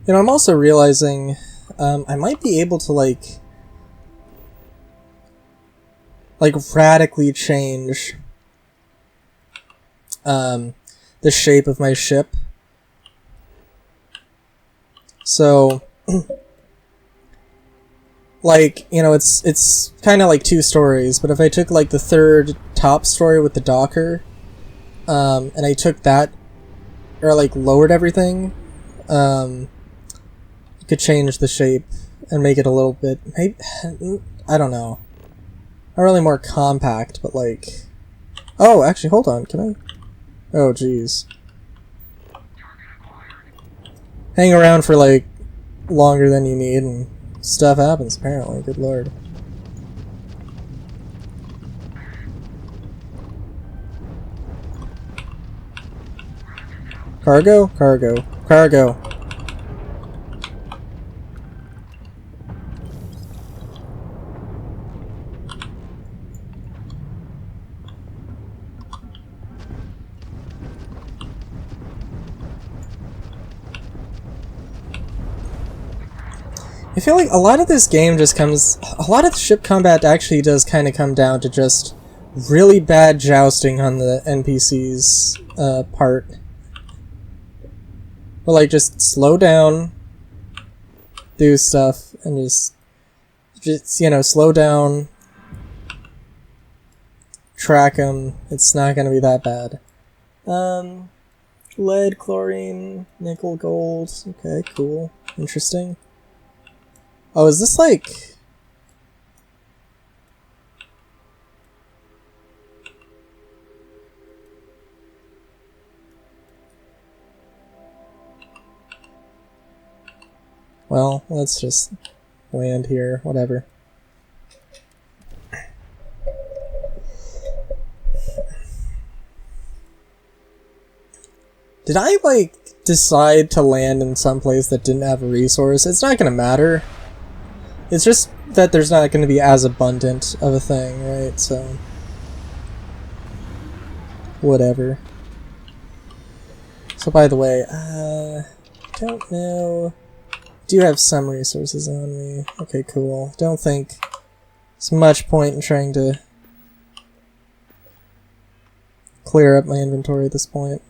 You know, I'm also realizing I might be able to like radically change the shape of my ship. So, like, you know, it's kind of like two stories, but if I took like the third top story with the docker, and I took that, or like lowered everything, you could change the shape and make it a little bit, maybe, I don't know, not really more compact, but like, oh, actually, hold on, can I? Oh, jeez. Hang around for like longer than you need and stuff happens, apparently. Good lord. Cargo? Cargo. Cargo. I feel like a lot of this game just comes... A lot of the ship combat actually does kind of come down to just really bad jousting on the NPC's part. Or like, just slow down, do stuff, and just, you know, slow down, track them. It's not gonna be that bad. Lead, chlorine, nickel, gold. Okay, cool. Interesting. Oh, is this like... Well, let's just land here, whatever. Did I, like, decide to land in some place that didn't have a resource? It's not gonna matter. It's just that there's not gonna be as abundant of a thing, right? So... whatever. So, by the way, don't know... do have some resources on me. Okay, cool. Don't think there's much point in trying to clear up my inventory at this point.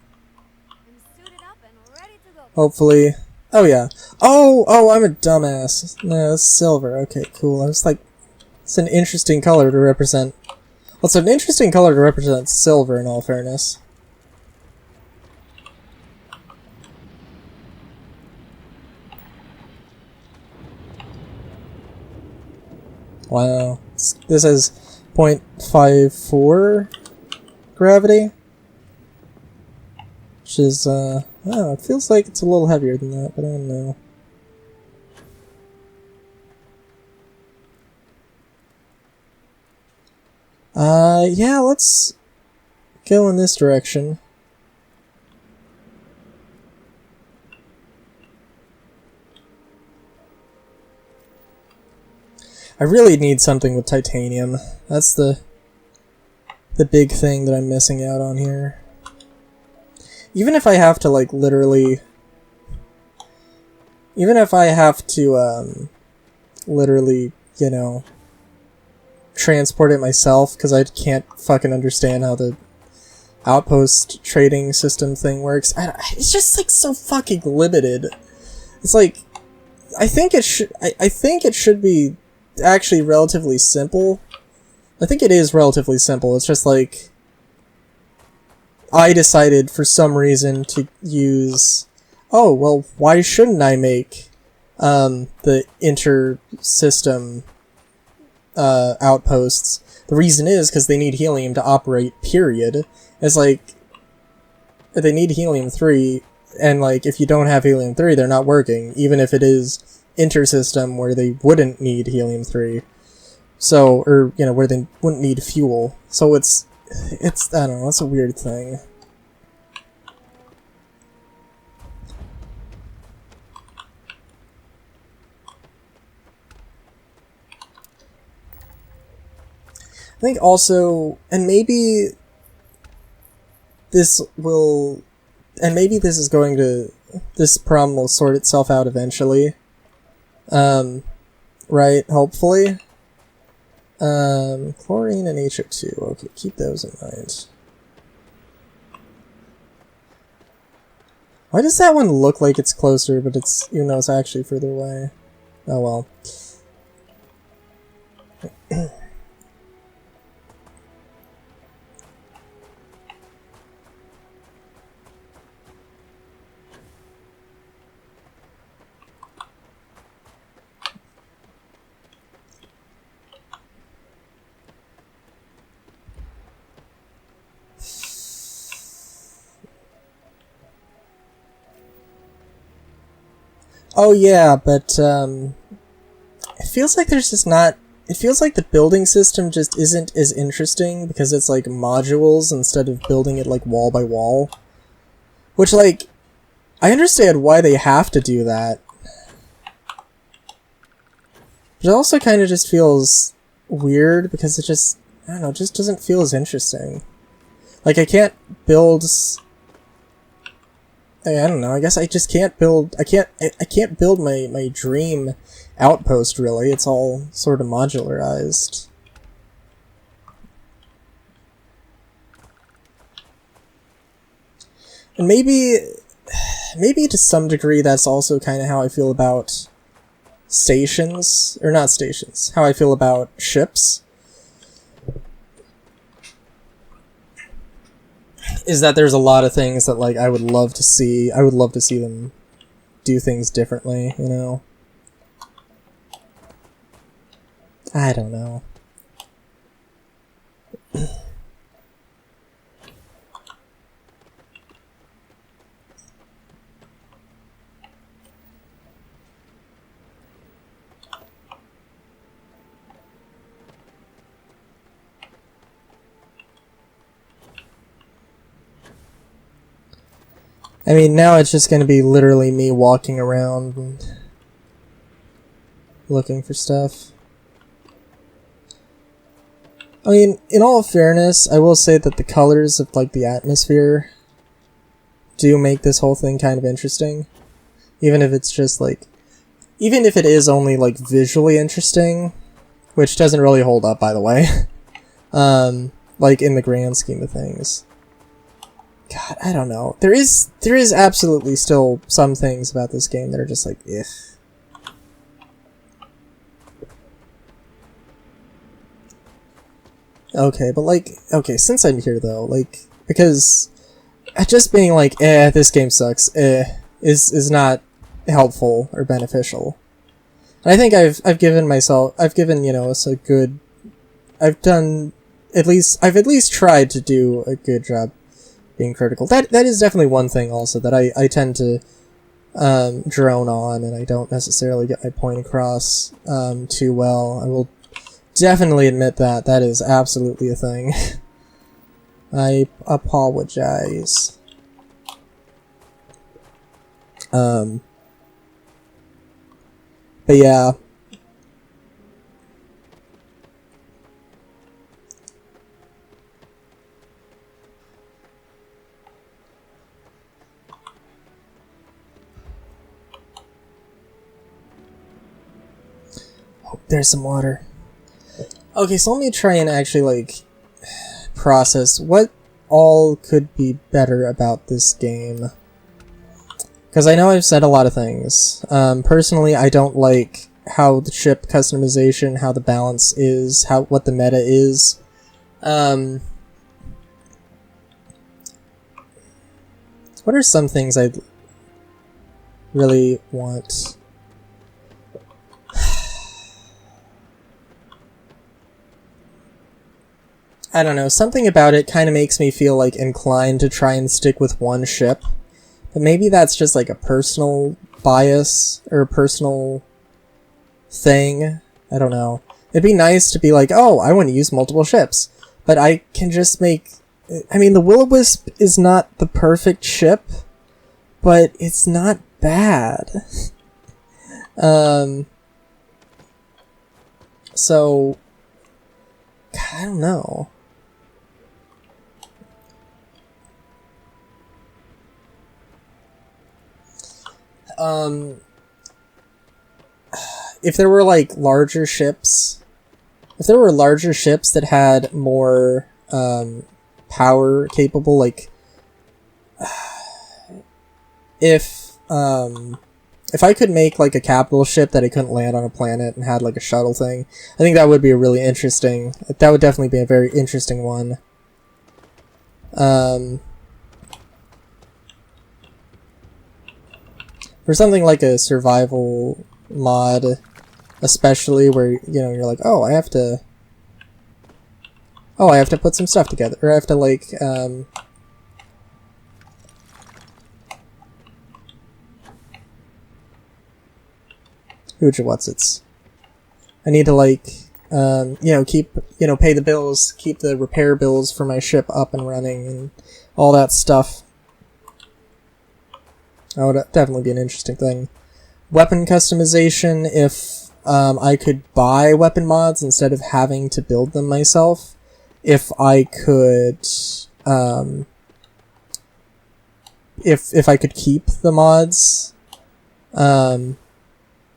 Hopefully. Oh yeah. Oh, I'm a dumbass. No, it's silver. Okay, cool. I was like, it's an interesting color to represent. Well, it's an interesting color to represent silver, in all fairness. Wow. This is 0.54 gravity. Which is, oh, it feels like it's a little heavier than that, but I don't know. Yeah, let's go in this direction. I really need something with titanium. That's the big thing that I'm missing out on here. Even if I have to, like, literally... even if I have to, literally, you know, transport it myself, because I can't fucking understand how the outpost trading system thing works. It's just, like, so fucking limited. It's like... I think it should be actually relatively simple. I think it is relatively simple. It's just like... I decided for some reason to use... oh, well, why shouldn't I make the inter-system outposts? The reason is because they need helium to operate, period. It's like, they need helium-3, and like, if you don't have helium-3, they're not working, even if it is inter-system where they wouldn't need helium-3. So, or, you know, where they wouldn't need fuel. So it's, I don't know, it's a weird thing. I think also, and maybe this is going to this problem will sort itself out eventually. Right, hopefully. Chlorine and HO2. Okay, keep those in mind. Why does that one look like it's closer, but it's, even though it's actually further away? Oh well. Oh yeah, but it feels like there's just not... It feels like the building system just isn't as interesting because it's like modules instead of building it like wall by wall. Which, like, I understand why they have to do that. But it also kind of just feels weird because it just, I don't know, just doesn't feel as interesting. Like, I can't build... I don't know, I guess I just can't build... I can't build my dream outpost, really. It's all sort of modularized. And maybe to some degree that's also kind of how I feel about stations, or not stations, how I feel about ships. Is that there's a lot of things that, like, I would love to see them do things differently, you know? I don't know. I mean, now it's just gonna be literally me walking around and looking for stuff. I mean, in all fairness, I will say that the colors of, like, the atmosphere do make this whole thing kind of interesting. Even if it's just, like... Even if it is only, like, visually interesting, which doesn't really hold up, by the way. Like, in the grand scheme of things. God, I don't know. There is absolutely still some things about this game that are just like, ugh. Okay, but like, okay, since I'm here though, like, because just being like, this game sucks, is not helpful or beneficial. And I think I've given, you know, us a good, I've at least tried to do a good job being critical. That is definitely one thing also that I tend to drone on, and I don't necessarily get my point across too well. I will definitely admit that. That is absolutely a thing. I apologize. But yeah. Oh, there's some water. Okay, so let me try and actually, like, process what all could be better about this game. Because I know I've said a lot of things. Personally, I don't like how the ship customization, how the balance is, what the meta is. What are some things I really want? I don't know, something about it kind of makes me feel, like, inclined to try and stick with one ship. But maybe that's just, like, a personal bias, or a personal thing. I don't know. It'd be nice to be like, oh, I want to use multiple ships. But I can just make... I mean, the Will-O-Wisp is not the perfect ship, but it's not bad. So... I don't know. if there were like larger ships, that had more power capable, like if I could make like a capital ship that it couldn't land on a planet and had like a shuttle thing, I think that would be a really interesting. That would definitely be a very interesting one. For something like a survival mod, especially where, you know, you're like, oh, I have to put some stuff together, or I have to like what's-its. I need to like you know, pay the bills, keep the repair bills for my ship up and running and all that stuff. That would definitely be an interesting thing. Weapon customization, if I could buy weapon mods instead of having to build them myself. If I could if I could keep the mods,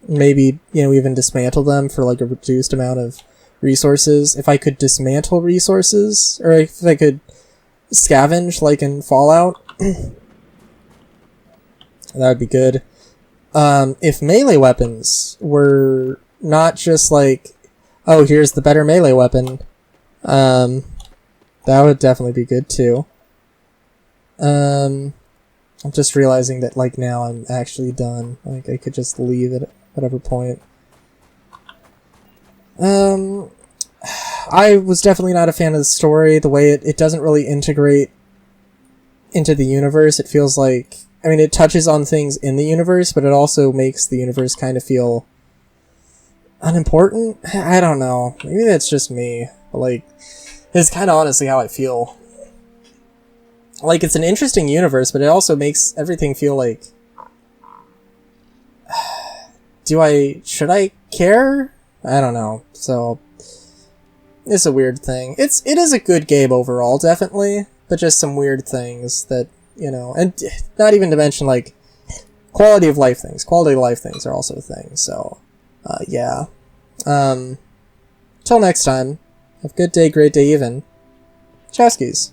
maybe, you know, even dismantle them for like a reduced amount of resources. If I could dismantle resources, or if I could scavenge like in Fallout, that would be good. If melee weapons were not just like, oh, here's the better melee weapon, that would definitely be good too. I'm just realizing that like now I'm actually done. Like I could just leave it at whatever point. I was definitely not a fan of the story. The way it doesn't really integrate into the universe. It feels like, I mean, it touches on things in the universe, but it also makes the universe kind of feel unimportant. I don't know. Maybe that's just me. But like, it's kind of honestly how I feel. Like, it's an interesting universe, but it also makes everything feel like, should I care? I don't know. So, it's a weird thing. It is a good game overall, definitely, but just some weird things that, you know, and not even to mention, like, quality of life things. Quality of life things are also a thing, so, yeah. Till next time, have a good day, great day even. Chowskis.